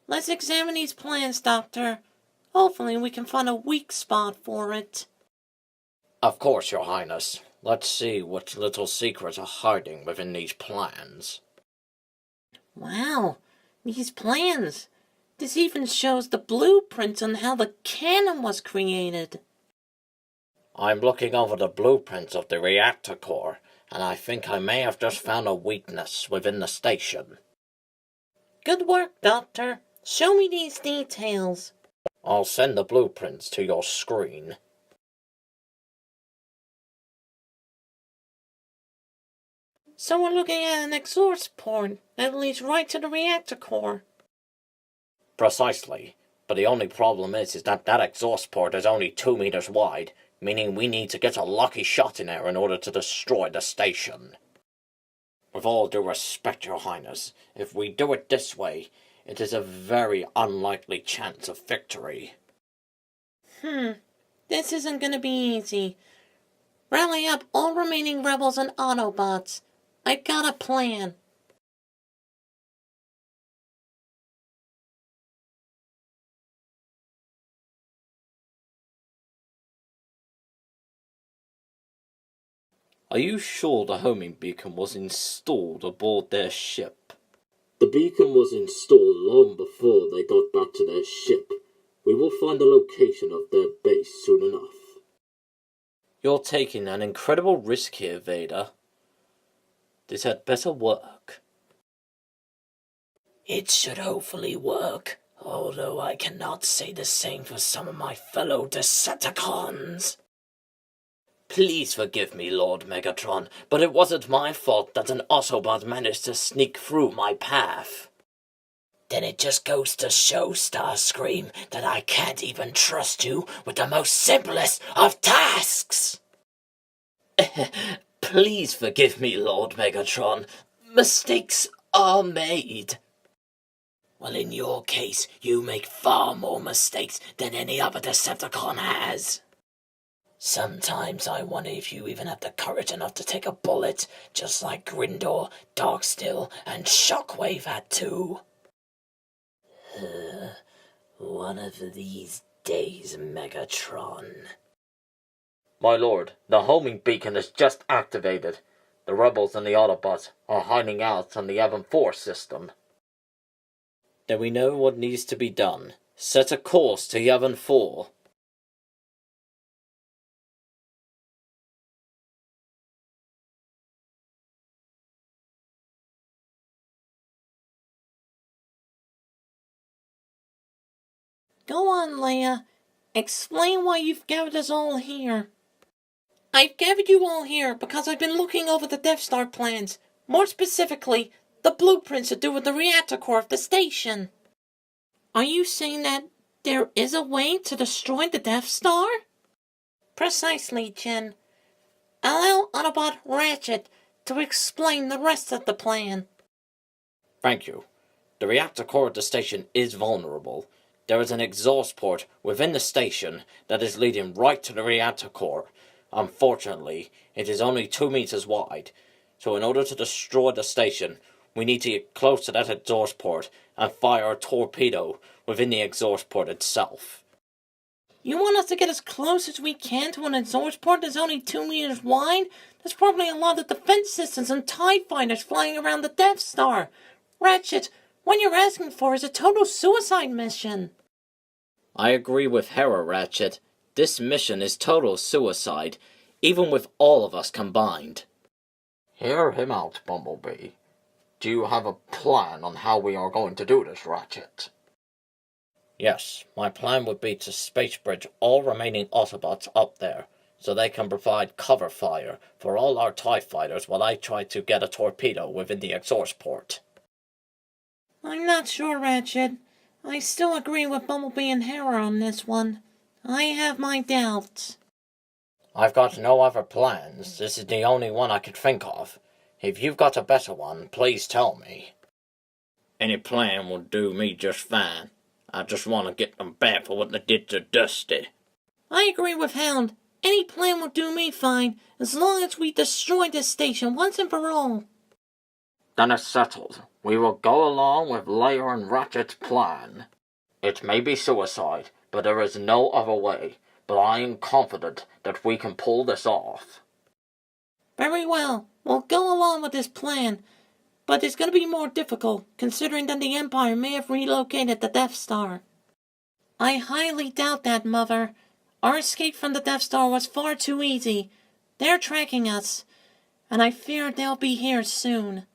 Let's examine these plans, Doctor. Hopefully we can find a weak spot for it. Of course, Your Highness. Let's see what little secrets are hiding within these plans. Wow, these plans. This even shows the blueprints on how the cannon was created. I'm looking over the blueprints of the reactor core, and I think I may have just found a weakness within the station. Good work, Doctor. Show me these details. I'll send the blueprints to your screen. So we're looking at an exhaust port that leads right to the reactor core. Precisely, but the only problem is that exhaust port is only 2 meters wide, meaning we need to get a lucky shot in there in order to destroy the station. With all due respect, Your Highness, if we do it this way, it is a very unlikely chance of victory. This isn't gonna be easy. Rally up all remaining rebels and Autobots. I got a plan. Are you sure the homing beacon was installed aboard their ship? The beacon was installed long before they got back to their ship. We will find the location of their base soon enough. You're taking an incredible risk here, Vader. This had better work. It should hopefully work, although I cannot say the same for some of my fellow Decepticons. Please forgive me, Lord Megatron, but it wasn't my fault that an Autobot managed to sneak through my path. Then it just goes to show, Starscream, that I can't even trust you with the most simplest of tasks! Please forgive me, Lord Megatron. Mistakes are made. Well, in your case, you make far more mistakes than any other Decepticon has. Sometimes I wonder if you even have the courage enough to take a bullet, just like Grindor, Darkstill, and Shockwave had to. One of these days, Megatron. My lord, the homing beacon is just activated. The rebels and the Autobots are hiding out on the Yavin 4 system. Then we know what needs to be done. Set a course to Yavin 4. Go on, Leia. Explain why you've gathered us all here. I've gathered you all here because I've been looking over the Death Star plans. More specifically, the blueprints to do with the reactor core of the station. Are you saying that there is a way to destroy the Death Star? Precisely, Jen. Allow Autobot Ratchet to explain the rest of the plan. Thank you. The reactor core of the station is vulnerable. There is an exhaust port within the station that is leading right to the reactor core. Unfortunately, it is only 2 meters wide, so in order to destroy the station, we need to get close to that exhaust port and fire a torpedo within the exhaust port itself. You want us to get as close as we can to an exhaust port that's only 2 meters wide? There's probably a lot of defense systems and TIE fighters flying around the Death Star. Ratchet, what you're asking for is a total suicide mission. I agree with Hera, Ratchet. This mission is total suicide, even with all of us combined. Hear him out, Bumblebee. Do you have a plan on how we are going to do this, Ratchet? Yes, my plan would be to space bridge all remaining Autobots up there, so they can provide cover fire for all our TIE fighters while I try to get a torpedo within the exhaust port. I'm not sure, Ratchet. I still agree with Bumblebee and Hera on this one. I have my doubts. I've got no other plans. This is the only one I could think of. If you've got a better one, please tell me. Any plan will do me just fine. I just want to get them back for what they did to Dusty. I agree with Hound. Any plan will do me fine, as long as we destroy this station once and for all. Then it's settled. We will go along with Leia and Ratchet's plan. It may be suicide, but there is no other way. But I am confident that we can pull this off. Very well, we'll go along with this plan. But it's going to be more difficult, considering that the Empire may have relocated the Death Star. I highly doubt that, Mother. Our escape from the Death Star was far too easy. They're tracking us, and I fear they'll be here soon.